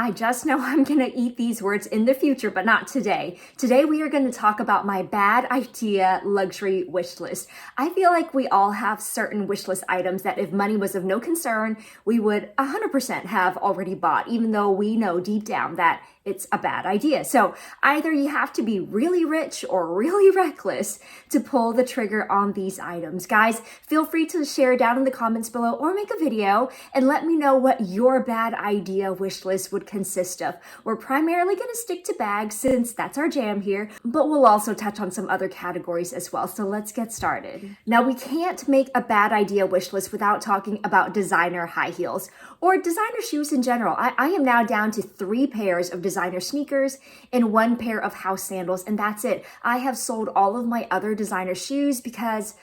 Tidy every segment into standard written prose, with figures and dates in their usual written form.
I just know I'm gonna eat these words in the future, but not today. Today we are gonna talk about my bad idea luxury wish list. I feel like we all have certain wish list items that if money was of no concern, we would 100% have already bought, even though we know deep down that it's a bad idea. So either you have to be really rich or really reckless to pull the trigger on these items. Guys, feel free to share down in the comments below or make a video and let me know what your bad idea wish list would consist of. We're primarily going to stick to bags since that's our jam here, but we'll also touch on some other categories as well. So let's get started. Now, we can't make a bad idea wish list without talking about designer high heels or designer shoes in general. I am now down to 3 pairs of designer sneakers and 1 pair of house sandals, and that's it. I have sold all of my other designer shoes because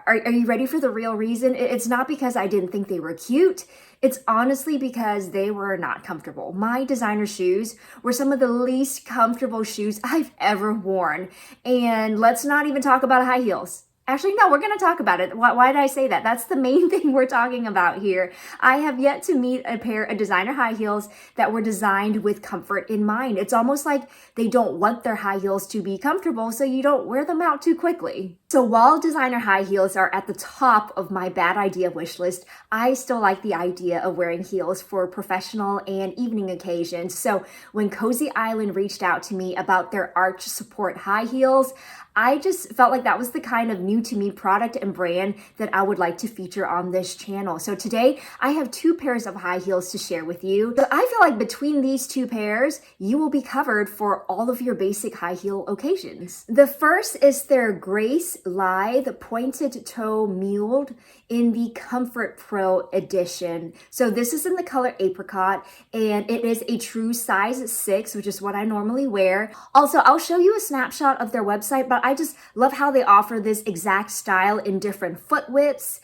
are you ready for the real reason? It's not because I didn't think they were cute. It's honestly because they were not comfortable. My designer shoes were some of the least comfortable shoes I've ever worn. And let's not even talk about high heels. Actually, no, we're going to talk about it. Why did I say that? That's the main thing we're talking about here. I have yet to meet a pair of designer high heels that were designed with comfort in mind. It's almost like they don't want their high heels to be comfortable, so you don't wear them out too quickly. So while designer high heels are at the top of my bad idea wish list, I still like the idea of wearing heels for professional and evening occasions. So when Cozy Island reached out to me about their arch support high heels, I just felt like that was the kind of new to me product and brand that I would like to feature on this channel. So today I have 2 pairs of high heels to share with you. So I feel like between these 2 pairs, you will be covered for all of your basic high heel occasions. The first is their Grace Lithe pointed toe muled in the Comfort Pro edition. So this is in the color apricot and it is a true size 6, which is what I normally wear. Also, I'll show you a snapshot of their website, but I just love how they offer this exact style in different foot widths,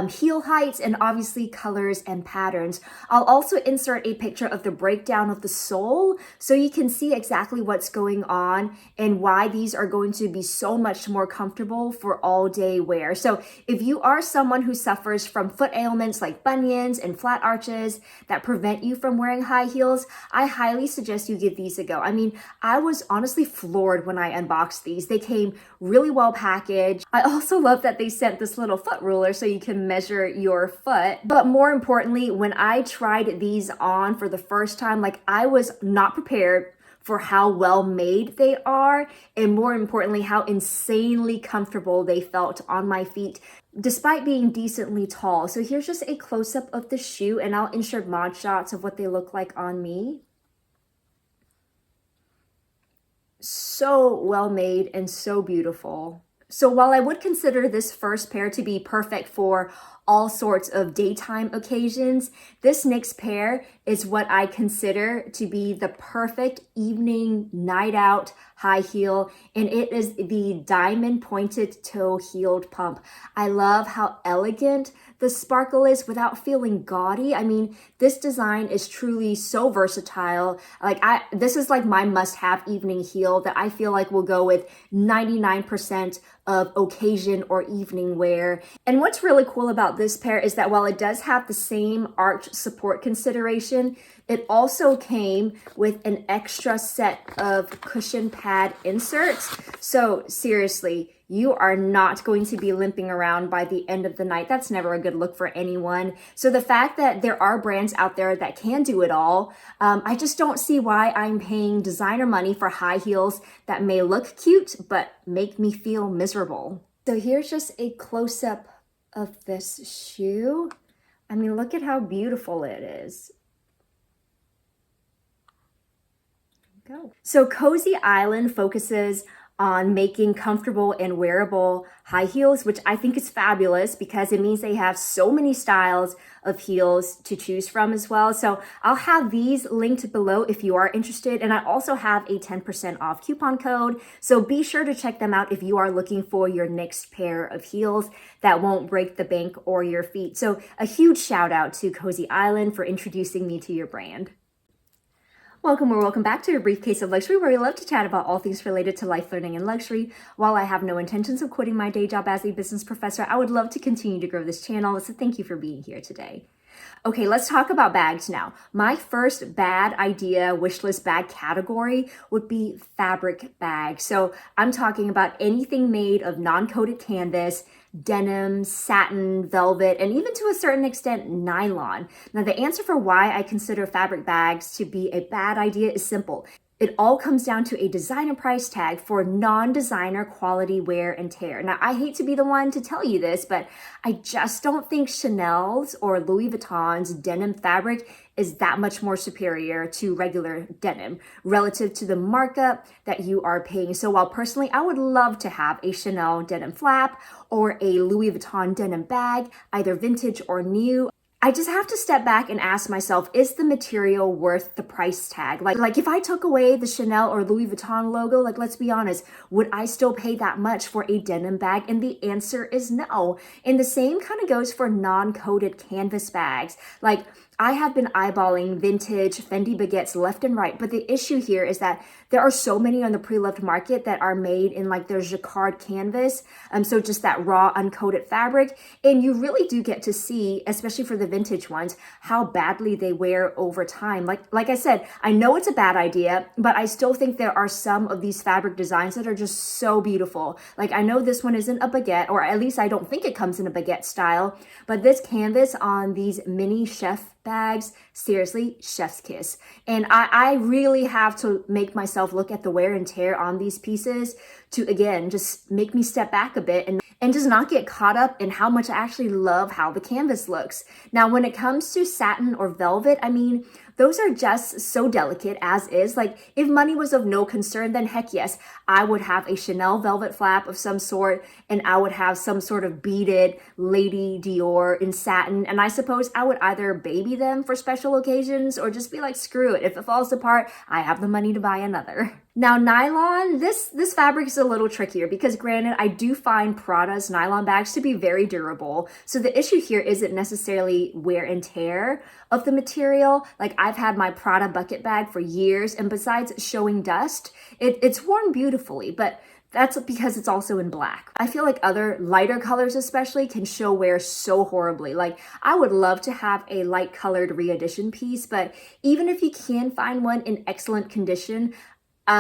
heel heights, and obviously colors and patterns. I'll also insert a picture of the breakdown of the sole so you can see exactly what's going on and why these are going to be so much more comfortable for all day wear. So if you are someone who suffers from foot ailments like bunions and flat arches that prevent you from wearing high heels, I highly suggest you give these a go. I mean, I was honestly floored when I unboxed these. They came really well packaged. I also love that they sent this little foot ruler so you can measure your foot. But more importantly, when I tried these on for the first time, like I was not prepared for how well made they are, and more importantly, how insanely comfortable they felt on my feet, despite being decently tall. So here's just a close-up of the shoe, and I'll insert mod shots of what they look like on me. So well made and so beautiful. So while I would consider this first pair to be perfect for all sorts of daytime occasions, this next pair is what I consider to be the perfect evening night out high heel, and it is the diamond pointed toe heeled pump. I love how elegant the sparkle is without feeling gaudy. I mean, this design is truly so versatile. This is like my must-have evening heel that I feel like will go with 99% of occasion or evening wear. And what's really cool about this pair is that while it does have the same arch support consideration, it also came with an extra set of cushion pad inserts. So seriously, you are not going to be limping around by the end of the night. That's never a good look for anyone. So the fact that there are brands out there that can do it all, I just don't see why I'm paying designer money for high heels that may look cute, but make me feel miserable. So here's just a close-up of this shoe. I mean, look at how beautiful it is. Go. So Cozy Island focuses on making comfortable and wearable high heels, which I think is fabulous because it means they have so many styles of heels to choose from as well. So I'll have these linked below if you are interested. And I also have a 10% off coupon code. So be sure to check them out if you are looking for your next pair of heels that won't break the bank or your feet. So a huge shout out to Cozy Island for introducing me to your brand. Welcome or welcome back to A Briefcase of Luxury, where we love to chat about all things related to life, learning, and luxury. While I have no intentions of quitting my day job as a business professor, I would love to continue to grow this channel, so thank you for being here today. Okay, let's talk about bags now. My first bad idea wish list bag category would be fabric bags. So I'm talking about anything made of non-coated canvas, denim, satin, velvet, and even to a certain extent, nylon. Now, the answer for why I consider fabric bags to be a bad idea is simple. It all comes down to a designer price tag for non-designer quality wear and tear. Now, I hate to be the one to tell you this, but I just don't think Chanel's or Louis Vuitton's denim fabric is that much more superior to regular denim relative to the markup that you are paying. So while personally, I would love to have a Chanel denim flap or a Louis Vuitton denim bag, either vintage or new, I just have to step back and ask myself, is the material worth the price tag? Like if I took away the Chanel or Louis Vuitton logo, like let's be honest, would I still pay that much for a denim bag? And the answer is no. And the same kind of goes for non-coated canvas bags. Like I have been eyeballing vintage Fendi baguettes left and right, but the issue here is that there are so many on the pre-loved market that are made in like their jacquard canvas, so just that raw uncoated fabric, and you really do get to see, especially for the vintage ones, how badly they wear over time. Like I said, I know it's a bad idea, but I still think there are some of these fabric designs that are just so beautiful. Like I know this one isn't a baguette, or at least I don't think it comes in a baguette style, but this canvas on these mini chef bags, seriously, chef's kiss. And I really have to make myself look at the wear and tear on these pieces to, again, just make me step back a bit and just not get caught up in how much I actually love how the canvas looks. Now, when it comes to satin or velvet, I mean, those are just so delicate as is. Like if money was of no concern, then heck yes, I would have a Chanel velvet flap of some sort, and I would have some sort of beaded Lady Dior in satin. And I suppose I would either baby them for special occasions or just be like, screw it. If it falls apart, I have the money to buy another. Now, nylon, this fabric is a little trickier because granted, I do find Prada's nylon bags to be very durable. So the issue here isn't necessarily wear and tear of the material. Like I've had my Prada bucket bag for years, and besides showing dust, it's worn beautifully, but that's because it's also in black. I feel like other lighter colors especially can show wear so horribly. Like I would love to have a light colored re-edition piece, but even if you can find one in excellent condition,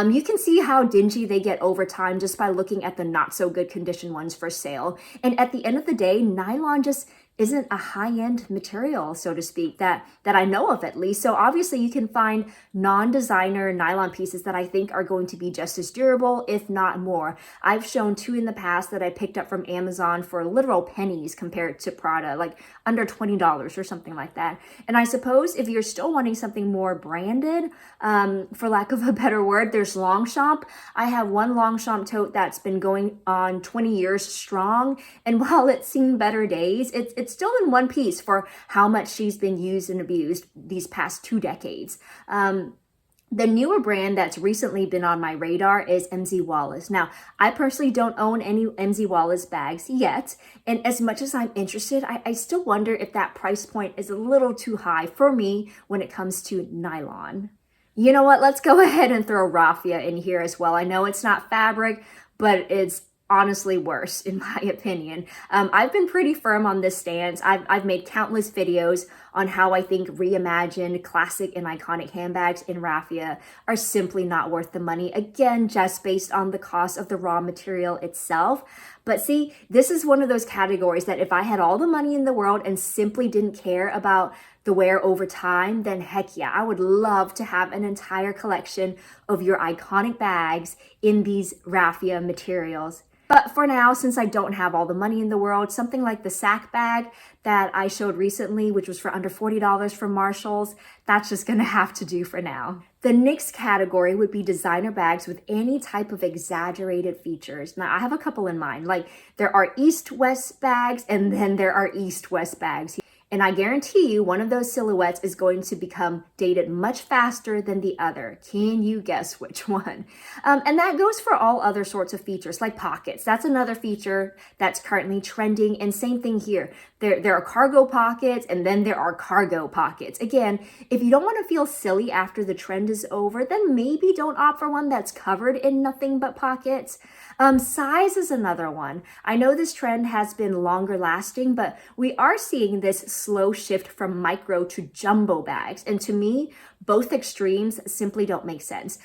you can see how dingy they get over time just by looking at the not so good condition ones for sale. And at the end of the day, nylon just isn't a high-end material, so to speak, that I know of at least. So obviously you can find non-designer nylon pieces that I think are going to be just as durable, if not more. I've shown two in the past that I picked up from Amazon for literal pennies compared to Prada, like under $20 or something like that. And I suppose if you're still wanting something more branded, for lack of a better word, there's Longchamp. I have one Longchamp tote that's been going on 20 years strong. And while it's seen better days, it's still in one piece for how much she's been used and abused these past 2 decades. The newer brand that's recently been on my radar is MZ Wallace. Now, I personally don't own any MZ Wallace bags yet, and as much as I'm interested, I still wonder if that price point is a little too high for me when it comes to nylon. You know what? Let's go ahead and throw Rafia in here as well. I know it's not fabric, but it's honestly worse in my opinion. I've been pretty firm on this stance. I've made countless videos on how I think reimagined classic and iconic handbags in Rafia are simply not worth the money. Again, just based on the cost of the raw material itself. But see, this is one of those categories that if I had all the money in the world and simply didn't care about the wear over time, then heck yeah, I would love to have an entire collection of your iconic bags in these Rafia materials. But for now, since I don't have all the money in the world, something like the sack bag that I showed recently, which was for under $40 from Marshall's, that's just gonna have to do for now. The next category would be designer bags with any type of exaggerated features. Now, I have a couple in mind. Like there are East-West bags, and then there are East-West bags. And I guarantee you one of those silhouettes is going to become dated much faster than the other. Can you guess which one? And that goes for all other sorts of features like pockets. That's another feature that's currently trending. And same thing here. There are cargo pockets, and then there are cargo pockets. Again, if you don't want to feel silly after the trend is over, then maybe don't opt for one that's covered in nothing but pockets. Size is another one. I know this trend has been longer lasting, but we are seeing this slow shift from micro to jumbo bags. And to me, both extremes simply don't make sense.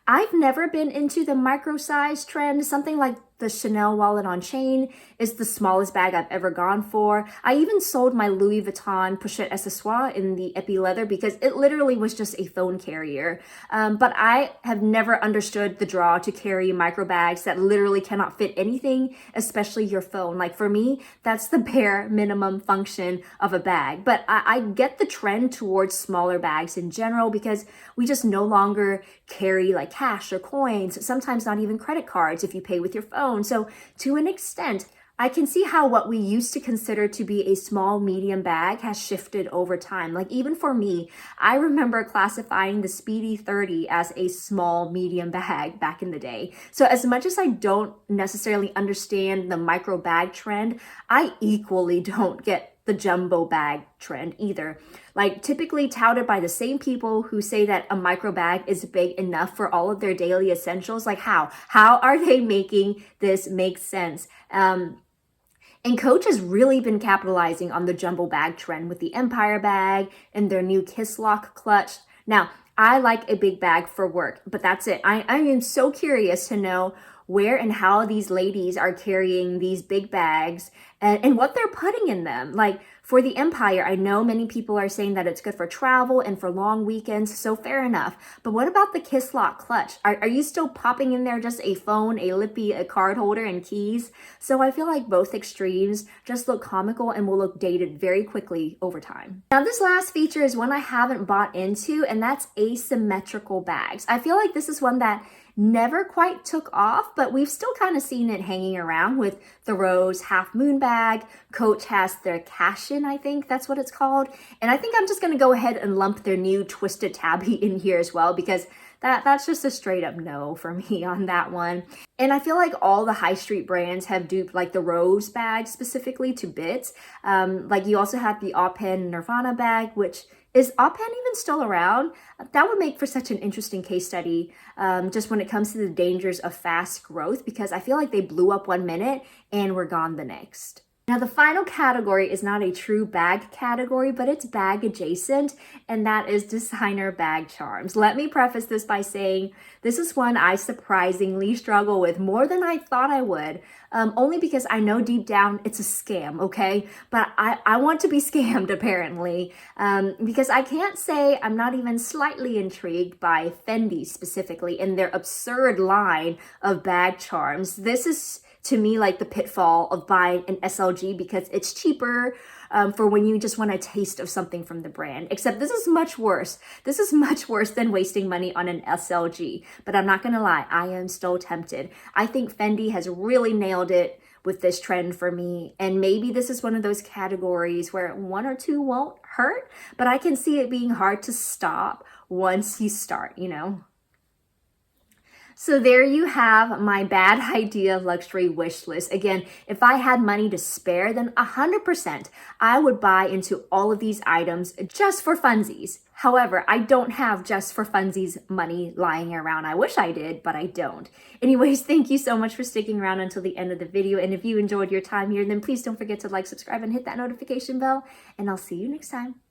I've never been into the micro size trend. Something like the Chanel wallet on chain is the smallest bag I've ever gone for. I even sold my Louis Vuitton pochette accessoire in the epi leather because it literally was just a phone carrier. But I have never understood the draw to carry micro bags that literally cannot fit anything, especially your phone. Like for me, that's the bare minimum function of a bag. But I get the trend towards smaller bags in general because we just no longer carry like cash or coins, sometimes not even credit cards if you pay with your phone. So to an extent, I can see how what we used to consider to be a small medium bag has shifted over time. Like even for me, I remember classifying the Speedy 30 as a small medium bag back in the day. So as much as I don't necessarily understand the micro bag trend, I equally don't get the jumbo bag trend either. Like typically touted by the same people who say that a micro bag is big enough for all of their daily essentials. Like how are they making this make sense? And Coach has really been capitalizing on the jumbo bag trend with the Empire bag and their new Kiss Lock clutch. Now, I like a big bag for work, but that's it. I am so curious to know where and how these ladies are carrying these big bags and what they're putting in them. Like for the Empire, I know many people are saying that it's good for travel and for long weekends, so fair enough. But what about the Kiss Lock clutch? Are you still popping in there just a phone, a lippy, a card holder, and keys? So I feel like both extremes just look comical and will look dated very quickly over time. Now this last feature is one I haven't bought into, and that's asymmetrical bags. I feel like this is one that never quite took off, but we've still kind of seen it hanging around with the Rose Half Moon bag. Coach has their Cash-In, I think that's what it's called. And I think I'm just going to go ahead and lump their new Twisted Tabby in here as well because that's just a straight up no for me on that one. And I feel like all the high street brands have duped like the Rose bag specifically to bits. Like you also have the Open Nirvana bag, which is Open even still around? That would make for such an interesting case study just when it comes to the dangers of fast growth because I feel like they blew up 1 minute and were gone the next. Now the final category is not a true bag category, but it's bag adjacent, and that is designer bag charms. Let me preface this by saying this is one I surprisingly struggle with more than I thought I would, only because I know deep down it's a scam, okay? But I want to be scammed apparently, because I can't say I'm not even slightly intrigued by Fendi specifically and their absurd line of bag charms. This is to me like the pitfall of buying an SLG because it's cheaper for when you just want a taste of something from the brand. Except this is much worse. This is much worse than wasting money on an SLG. But I'm not gonna lie, I am still tempted. I think Fendi has really nailed it with this trend for me. And maybe this is one of those categories where 1 or 2 won't hurt, but I can see it being hard to stop once you start, you know? So there you have my bad idea luxury wish list. Again, if I had money to spare, then 100% I would buy into all of these items just for funsies. However, I don't have just for funsies money lying around. I wish I did, but I don't. Anyways, thank you so much for sticking around until the end of the video. And if you enjoyed your time here, then please don't forget to like, subscribe, and hit that notification bell. And I'll see you next time.